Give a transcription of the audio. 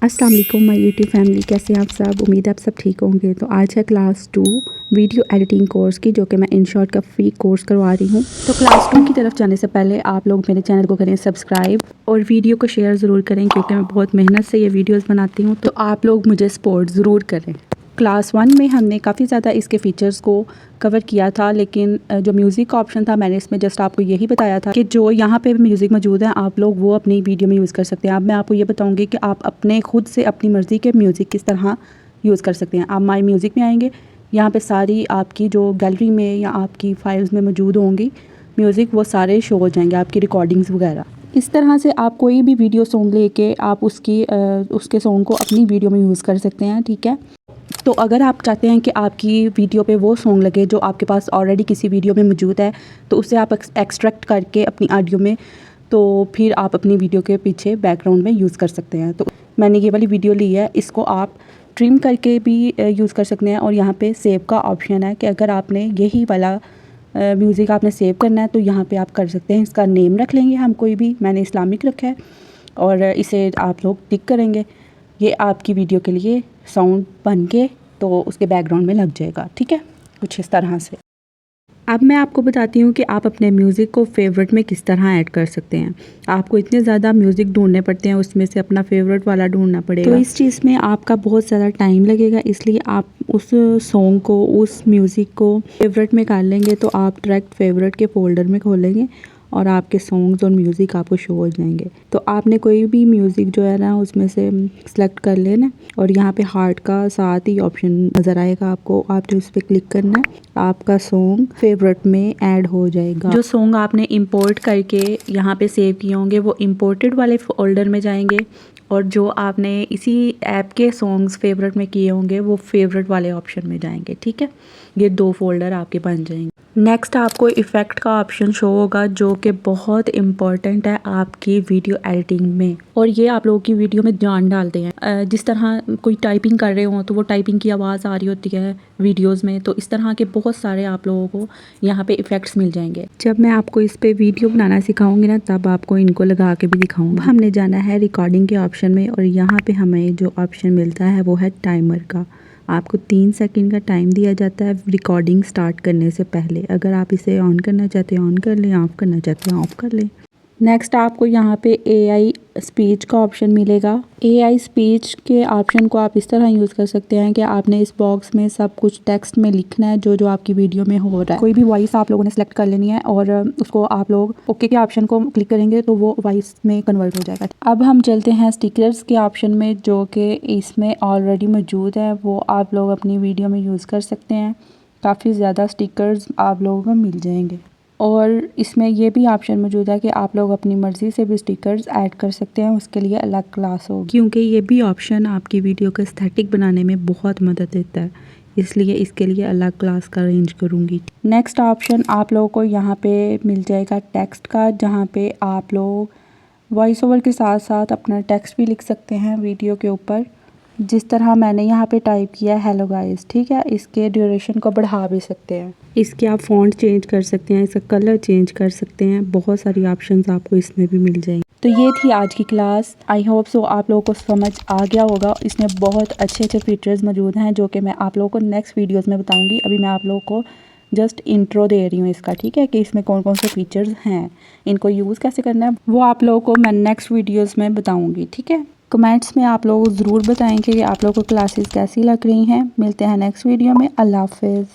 अस्सलाम वालेकुम my YouTube family, कैसे हैं आप सब। उम्मीद है आप सब ठीक होंगे। तो आज है क्लास 2 वीडियो एडिटिंग कोर्स की, जो कि मैं InShot का फ्री कोर्स करवा रही हूँ। तो क्लास 2 की तरफ जाने से पहले आप लोग मेरे चैनल को करें सब्सक्राइब और वीडियो को शेयर ज़रूर करें, क्योंकि मैं बहुत मेहनत से ये वीडियोज़ बनाती हूँ। तो आप लोग मुझे सपोर्ट ज़रूर करें। क्लास 1 में हमने काफ़ी ज़्यादा इसके फ़ीचर्स को कवर किया था, लेकिन जो म्यूज़िक का ऑप्शन था मैंने इसमें जस्ट आपको यही बताया था कि जो यहाँ पे म्यूज़िक मौजूद है आप लोग वो अपनी वीडियो में यूज़ कर सकते हैं। अब मैं आपको ये बताऊँगी कि आप अपने खुद से अपनी मर्ज़ी के म्यूज़िक किस तरह यूज़ कर सकते हैं। आप माई म्यूज़िक में आएंगे, यहाँ पे सारी आपकी जो गैलरी में या आपकी फाइल्स में मौजूद होंगी म्यूज़िक, वो सारे शो हो जाएंगे, आपकी रिकॉर्डिंग्स वगैरह। इस तरह से आप कोई भी वीडियो सॉन्ग लेके आप उसके सॉन्ग को अपनी वीडियो में यूज़ कर सकते हैं, ठीक है। तो अगर आप चाहते हैं कि आपकी वीडियो पे वो सॉन्ग लगे जो आपके पास ऑलरेडी किसी वीडियो में मौजूद है, तो उसे आप एक्सट्रैक्ट करके अपनी ऑडियो में, तो फिर आप अपनी वीडियो के पीछे बैकग्राउंड में यूज़ कर सकते हैं। तो मैंने ये वाली वीडियो ली है, इसको आप ट्रिम करके भी यूज़ कर सकते हैं। और यहाँ पे सेव का ऑप्शन है कि अगर आपने यही वाला म्यूज़िक आपने सेव करना है तो यहाँ पे आप कर सकते हैं। इसका नेम रख लेंगे हम कोई भी, मैंने इस्लामिक रखा है, और इसे आप लोग टिक करेंगे। ये आपकी वीडियो के लिए साउंड बन के तो उसके बैकग्राउंड में लग जाएगा, ठीक है, कुछ इस तरह से। अब मैं आपको बताती हूँ कि आप अपने म्यूज़िक को फेवरेट में किस तरह ऐड कर सकते हैं। आपको इतने ज़्यादा म्यूज़िक ढूंढने पड़ते हैं, उसमें से अपना फेवरेट वाला ढूंढना पड़ेगा। तो इस चीज़ में आपका बहुत ज़्यादा टाइम लगेगा, इसलिए आप उस सॉन्ग को, उस म्यूज़िक को फेवरेट में कर लेंगे तो आप डायरेक्ट फेवरेट के फोल्डर में खोलेंगे और आपके सॉन्ग्स और म्यूज़िक आपको शो हो जाएंगे। तो आपने कोई भी म्यूज़िक जो है ना उसमें से सेलेक्ट कर लेना, और यहाँ पे हार्ट का साथ ही ऑप्शन नज़र आएगा आपको, आपने उस पर क्लिक करना है, आपका सॉन्ग फेवरेट में ऐड हो जाएगा। जो सॉन्ग आपने इंपोर्ट करके यहाँ पे सेव किए होंगे वो इंपोर्टेड वाले फोल्डर में जाएंगे, और जो आपने इसी ऐप के सॉन्ग्स फेवरेट में किए होंगे वो फेवरेट वाले ऑप्शन में जाएंगे, ठीक है। ये 2 फोल्डर आपके बन जाएंगे। नेक्स्ट आपको इफ़ेक्ट का ऑप्शन शो होगा, जो कि बहुत इम्पॉर्टेंट है आपकी वीडियो एडिटिंग में, और ये आप लोगों की वीडियो में जान डालते हैं। जिस तरह कोई टाइपिंग कर रहे हो तो वो टाइपिंग की आवाज़ आ रही होती है वीडियोस में, तो इस तरह के बहुत सारे आप लोगों को यहाँ पे इफ़ेक्ट्स मिल जाएंगे। जब मैं आपको इस पे वीडियो बनाना सिखाऊंगी ना, तब आपको इनको लगा के भी दिखाऊंगी। हमने जाना है रिकॉर्डिंग के ऑप्शन में, और यहाँ पे हमें जो ऑप्शन मिलता है वो है टाइमर का। आपको 3 सेकंड का टाइम दिया जाता है रिकॉर्डिंग स्टार्ट करने से पहले। अगर आप इसे ऑन करना चाहते हैं ऑन कर लें, ऑफ़ करना चाहते हैं ऑफ़ कर लें। नेक्स्ट आपको यहाँ पे AI स्पीच का ऑप्शन मिलेगा। AI स्पीच के ऑप्शन को आप इस तरह यूज़ कर सकते हैं कि आपने इस बॉक्स में सब कुछ टेक्स्ट में लिखना है जो जो आपकी वीडियो में हो रहा है। कोई भी वॉइस आप लोगों ने सेलेक्ट कर लेनी है, और उसको आप लोग ओके के ऑप्शन को क्लिक करेंगे तो वो वॉइस में कन्वर्ट हो जाएगा। अब हम चलते हैं स्टिकर्स के ऑप्शन में, जो कि इसमें ऑलरेडी मौजूद है, वो आप लोग अपनी वीडियो में यूज़ कर सकते हैं। काफ़ी ज़्यादा स्टिकर्स आप लोगों को मिल जाएंगे, और इसमें ये भी ऑप्शन मौजूद है कि आप लोग अपनी मर्ज़ी से भी स्टिकर्स ऐड कर सकते हैं, उसके लिए अलग क्लास होगी, क्योंकि ये भी ऑप्शन आपकी वीडियो को एस्थेटिक बनाने में बहुत मदद देता है, इसलिए इसके लिए अलग क्लास का अरेंज करूँगी। नेक्स्ट ऑप्शन आप लोगों को यहाँ पे मिल जाएगा टेक्स्ट का, जहाँ पे आप लोग वॉइस ओवर के साथ साथ अपना टेक्स्ट भी लिख सकते हैं वीडियो के ऊपर। जिस तरह मैंने यहाँ पे टाइप किया हेलो गाइस, ठीक है। इसके ड्यूरेशन को बढ़ा भी सकते हैं, इसके आप फ़ॉन्ट चेंज कर सकते हैं, इसका कलर चेंज कर सकते हैं, बहुत सारी ऑप्शंस आपको इसमें भी मिल जाएंगे। तो ये थी आज की क्लास। आई होप सो आप लोगों को समझ आ गया होगा। इसमें बहुत अच्छे अच्छे फीचर्स मौजूद हैं जो कि मैं आप लोगों को नेक्स्ट वीडियोज़ में बताऊँगी। अभी मैं आप लोगों को जस्ट इंट्रो दे रही हूँ इसका, ठीक है, कि इसमें कौन कौन से फीचर्स हैं, इनको यूज़ कैसे करना है वो आप लोगों को मैं नेक्स्ट वीडियोज़ में बताऊँगी, ठीक है। कमेंट्स में आप लोग ज़रूर बताएं कि आप लोगों को क्लासेस कैसी लग रही हैं। मिलते हैं नेक्स्ट वीडियो में। अल्लाह हाफ़िज़।